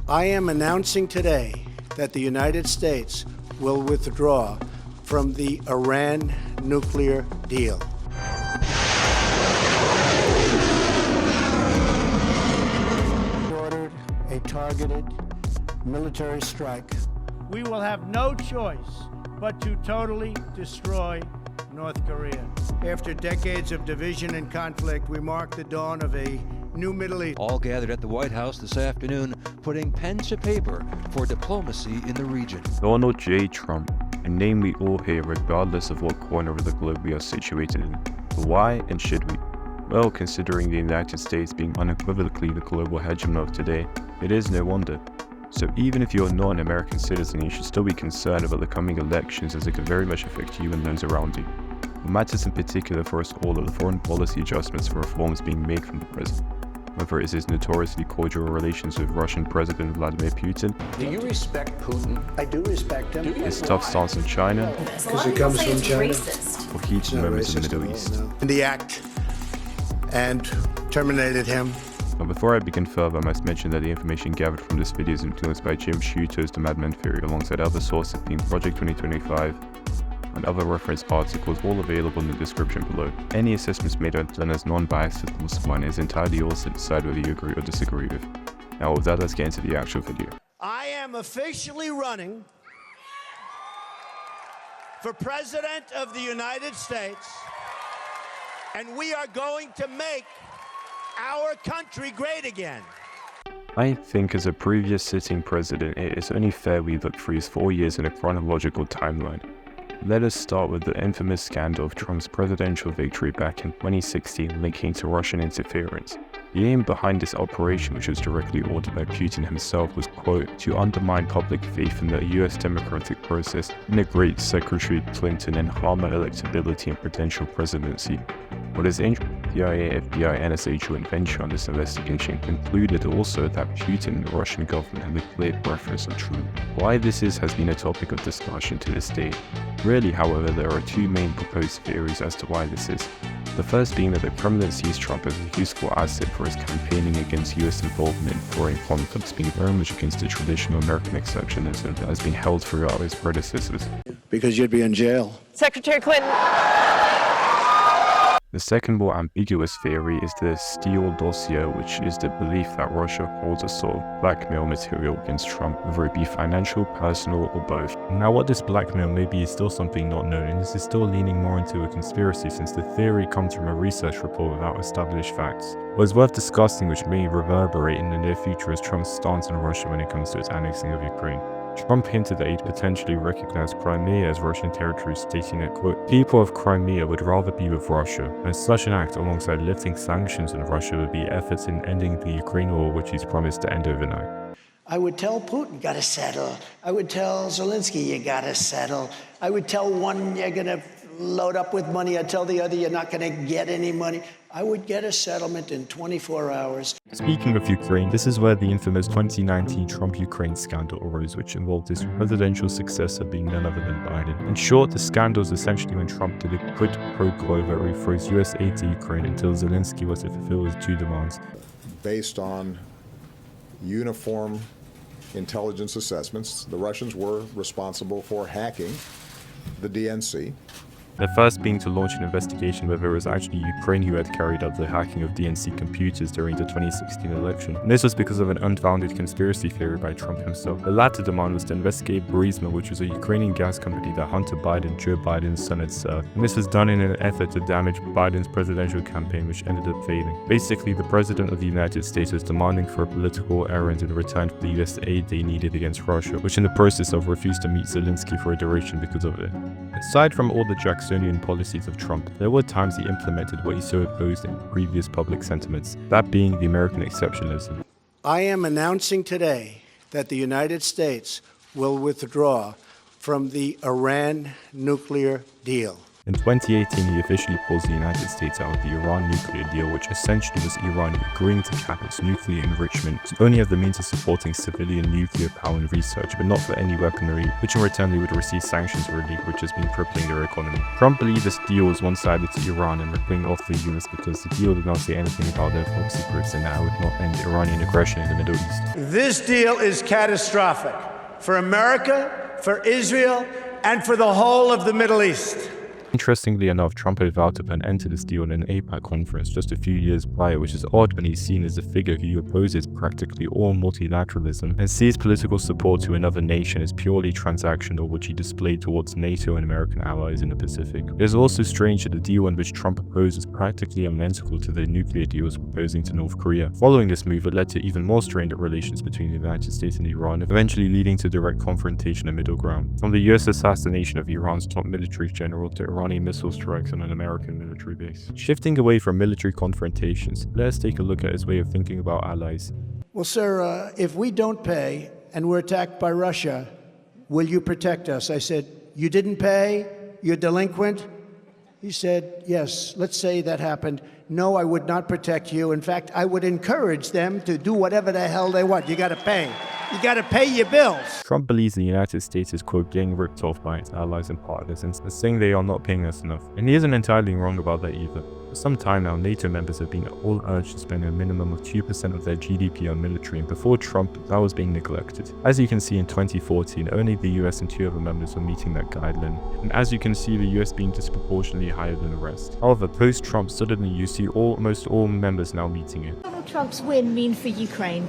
I am announcing today that the United States will withdraw from the Iran nuclear deal. Ordered a targeted military strike. We will have no choice but to totally destroy North Korea. After decades of division and conflict, we mark the dawn of a new Middle East. All gathered at the White House this afternoon, putting pen to paper for diplomacy in the region. Donald J. Trump, a name we all hear regardless of what corner of the globe we are situated in. But why and should we? Well, considering the United States being unequivocally the global hegemon of today, it is no wonder. So even if you're not an American citizen, you should still be concerned about the coming elections, as it could very much affect you and those around you. What matters in particular for us all are the foreign policy adjustments and reforms being made from the president. Whether it is his notoriously cordial relations with Russian President Vladimir Putin, do you respect Putin? I do respect him. his tough stance on China, Because it comes from China. or heated moments in the Middle East. In the act and terminated him. But before I begin further, I must mention that the information gathered from this video is influenced by Jim Sciutto's The Madman theory, alongside other sources being Project 2025 and other reference articles, all available in the description below. Any assessments made are done as non-biased as one, is entirely yours to decide whether you agree or disagree with. Now with that, let's get into the actual video. I am officially running for President of the United States, and we are going to make our country great again. I think as a previous sitting president, it is only fair we look through his 4 years in a chronological timeline. Let us start with the infamous scandal of Trump's presidential victory back in 2016 linking to Russian interference. The aim behind this operation, which was directly ordered by Putin himself, was, quote, to undermine public faith in the US democratic process, integrate Secretary Clinton, and harm her electability and potential presidency. What is interesting, CIA, FBI, NSA joint venture on this investigation concluded also that Putin and the Russian government have a clear preference for Trump. Why this is has been a topic of discussion to this day. Really, however, there are two main proposed theories as to why this is. The first being that the Kremlin sees Trump as a useful asset for his campaigning against US involvement in foreign conflicts, being very much against the traditional American exceptionalism that has been held throughout his predecessors. Because you'd be in jail. Secretary Clinton. The second, more ambiguous theory is the Steele dossier, which is the belief that Russia holds a sort of blackmail material against Trump, whether it be financial, personal, or both. Now what this blackmail may be is still something not known, and this is still leaning more into a conspiracy since the theory comes from a research report without established facts. What is worth discussing, which may reverberate in the near future, is Trump's stance on Russia when it comes to its annexing of Ukraine. Trump hinted that he'd potentially recognize Crimea as Russian territory, stating that, quote, people of Crimea would rather be with Russia, and such an act alongside lifting sanctions on Russia would be efforts in ending the Ukraine war, which he's promised to end overnight. I would tell Putin, you gotta settle. I would tell Zelensky, you gotta settle. I would tell one, you're gonna load up with money. I'd tell the other, you're not gonna get any money. I would get a settlement in 24 hours. Speaking of Ukraine, this is where the infamous 2019 Trump-Ukraine scandal arose, which involved his presidential successor being none other than Biden. In short, the scandal is essentially when Trump did a quid pro quo that would froze US aid to Ukraine until Zelensky was to fulfill his two demands. Based on uniform intelligence assessments, the Russians were responsible for hacking the DNC. The first being to launch an investigation whether it was actually Ukraine who had carried out the hacking of DNC computers during the 2016 election. And this was because of an unfounded conspiracy theory by Trump himself. The latter demand was to investigate Burisma, which was a Ukrainian gas company that Hunter Biden, Joe Biden's son, had served. And this was done in an effort to damage Biden's presidential campaign, which ended up failing. Basically, the President of the United States was demanding for a political errand in return for the US aid they needed against Russia, which in the process of refused to meet Zelensky for a duration because of it. Aside from all the Jacksonian policies of Trump, there were times he implemented what he so opposed in previous public sentiments, that being the American exceptionalism. I am announcing today that the United States will withdraw from the Iran nuclear deal. In 2018, he officially pulls the United States out of the Iran nuclear deal, which essentially was Iran agreeing to cap its nuclear enrichment to only have the means of supporting civilian nuclear power and research, but not for any weaponry, which in return they would receive sanctions relief, which has been crippling their economy. Trump believed this deal was one-sided to Iran and ripping off the US because the deal did not say anything about their top secrets and how it would not end Iranian aggression in the Middle East. This deal is catastrophic for America, for Israel, and for the whole of the Middle East. Interestingly enough, Trump had vowed to put an end to this deal in an APAC conference just a few years prior, which is odd when he's seen as a figure who opposes practically all multilateralism and sees political support to another nation as purely transactional, which he displayed towards NATO and American allies in the Pacific. It is also strange that the deal in which Trump proposed is practically identical to the nuclear deal he was proposing to North Korea. Following this move, it led to even more strained relations between the United States and Iran, eventually leading to direct confrontation and middle ground. From the US assassination of Iran's top military general to Iranian missile strikes on an American military base. Shifting away from military confrontations, let's take a look at his way of thinking about allies. Well, sir, if we don't pay and we're attacked by Russia, will you protect us? I said, you didn't pay? You're delinquent? He said, yes, let's say that happened. No, I would not protect you. In fact, I would encourage them to do whatever the hell they want. You got to pay. You got to pay your bills. Trump believes the United States is, quote, getting ripped off by its allies and partners and saying they are not paying us enough. And he isn't entirely wrong about that either. For some time now, NATO members have been all urged to spend a minimum of 2% of their GDP on military, and before Trump, that was being neglected. As you can see in 2014, only the US and 2 other members were meeting that guideline, and as you can see, the US being disproportionately higher than the rest. However, post-Trump, suddenly you see almost all members now meeting it. What will Donald Trump's win mean for Ukraine?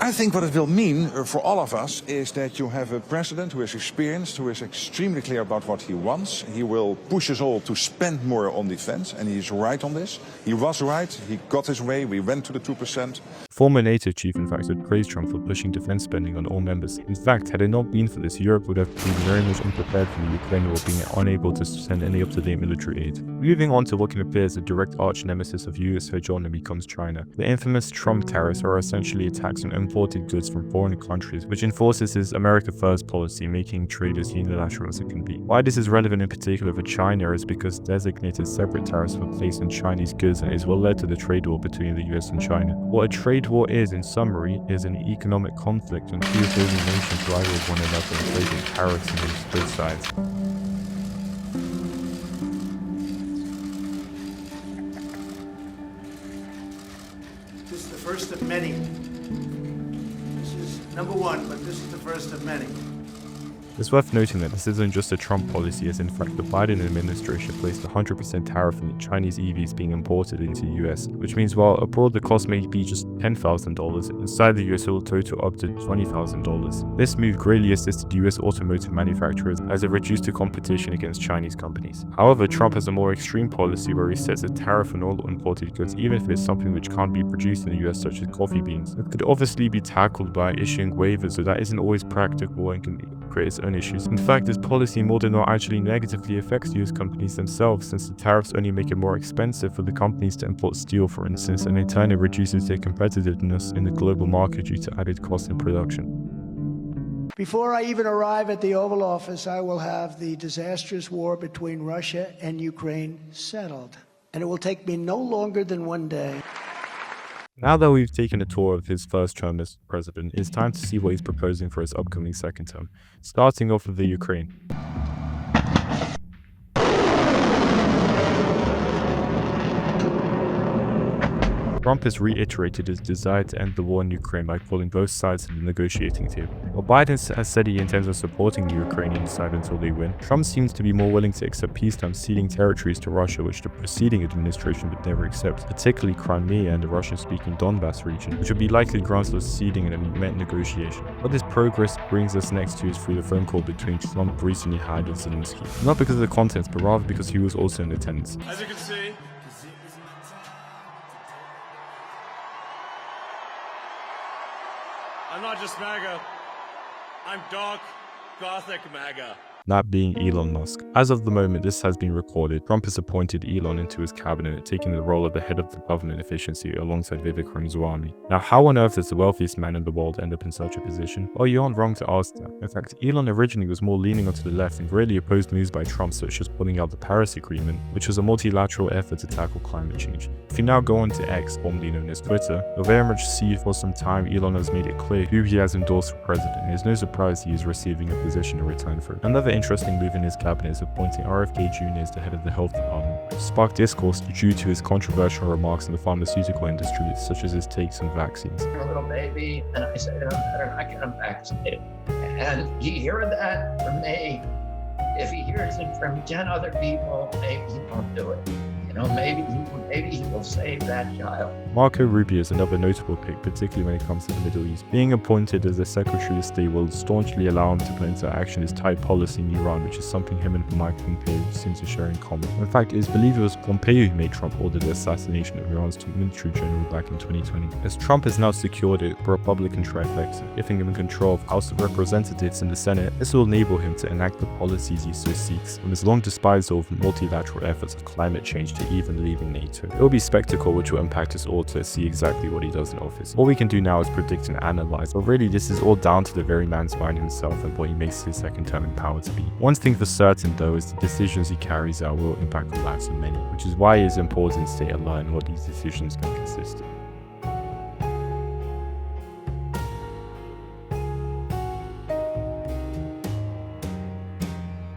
I think what it will mean for all of us is that you have a president who is experienced, who is extremely clear about what he wants. He will push us all to spend more on defense, and he's right on this. He was right, he got his way, we went to the 2%. Former NATO chief, in fact, had praised Trump for pushing defense spending on all members. In fact, had it not been for this, Europe would have been very much unprepared for the Ukraine war, being unable to send any up-to-date military aid. Moving on to what can appear as a direct arch-nemesis of US hegemony becomes China. The infamous Trump tariffs are essentially a tax on imported goods from foreign countries, which enforces his America First policy, making trade as unilateral as it can be. Why this is relevant in particular for China is because designated separate tariffs were placed on Chinese goods, and is what led to the trade war between the US and China. What a trade war is, in summary, is an economic conflict on two opposing nations rival one another and placing tariffs against both sides. This is the first of many. This is number one, but this is the first of many. It's worth noting that this isn't just a Trump policy, as in fact the Biden administration placed a 100% tariff on Chinese EVs being imported into the US, which means while abroad the cost may be just $10,000, inside the US it will total up to $20,000. This move greatly assisted US automotive manufacturers as it reduced the competition against Chinese companies. However, Trump has a more extreme policy where he sets a tariff on all imported goods, even if it's something which can't be produced in the US, such as coffee beans. It could obviously be tackled by issuing waivers, so that isn't always practical and can create its own issues. In fact, this policy more than not actually negatively affects US companies themselves, since the tariffs only make it more expensive for the companies to import steel, for instance, and in turn it reduces their competitiveness in the global market due to added costs in production. Before I even arrive at the Oval Office, I will have the disastrous war between Russia and Ukraine settled. And it will take me no longer than one day. Now that we've taken a tour of his first term as president, it's time to see what he's proposing for his upcoming second term, starting off with the Ukraine. Trump has reiterated his desire to end the war in Ukraine by calling both sides to the negotiating table. While Biden has said he intends on supporting the Ukrainian side until they win, Trump seems to be more willing to accept peace terms ceding territories to Russia, which the preceding administration would never accept, particularly Crimea and the Russian-speaking Donbass region, which would be likely grounds for ceding in a met negotiation. What this progress brings us next to is through the phone call between Trump recently had with Zelensky. Not because of the contents, but rather because he was also in attendance. As you can see, I'm not just MAGA, I'm dark, gothic MAGA. that being Elon Musk. As of the moment this has been recorded, Trump has appointed Elon into his cabinet, taking the role of the head of the government efficiency alongside Vivek Ramaswamy. Now, how on earth does the wealthiest man in the world end up in such a position? Well, you aren't wrong to ask that. In fact, Elon originally was more leaning onto the left and really opposed moves by Trump such as pulling out the Paris Agreement, which was a multilateral effort to tackle climate change. If you now go on to X, formerly known as Twitter, you'll very much see for some time Elon has made it clear who he has endorsed for president, and it's no surprise he is receiving a position in return for it. Another interesting move in his cabinet is appointing RFK Jr. as the head of the health department, which sparked discourse due to his controversial remarks in the pharmaceutical industry, such as his takes on vaccines. A little baby, and I said, I better not get him vaccinated. And you hear that from me. If he hears it from 10 other people, maybe he won't do it. You know, maybe he will save that child. Marco Rubio is another notable pick, particularly when it comes to the Middle East. Being appointed as the Secretary of State will staunchly allow him to put into action his tight policy in Iran, which is something him and Mike Pompeo seem to share in common. In fact, it is believed it was Pompeo who made Trump order the assassination of Iran's top military general back in 2020. As Trump has now secured it, the Republican trifecta, giving him control of House of Representatives and the Senate, this will enable him to enact the policies he so seeks, from his long despisal of multilateral efforts of climate change to even leaving NATO. It will be spectacle which will impact us all to see exactly what he does in office. All we can do now is predict and analyze, but really this is all down to the very man's mind himself and what he makes his second term in power to be. One thing for certain though is the decisions he carries out will impact the lives of many, which is why it is important to stay alert in what these decisions can consist of.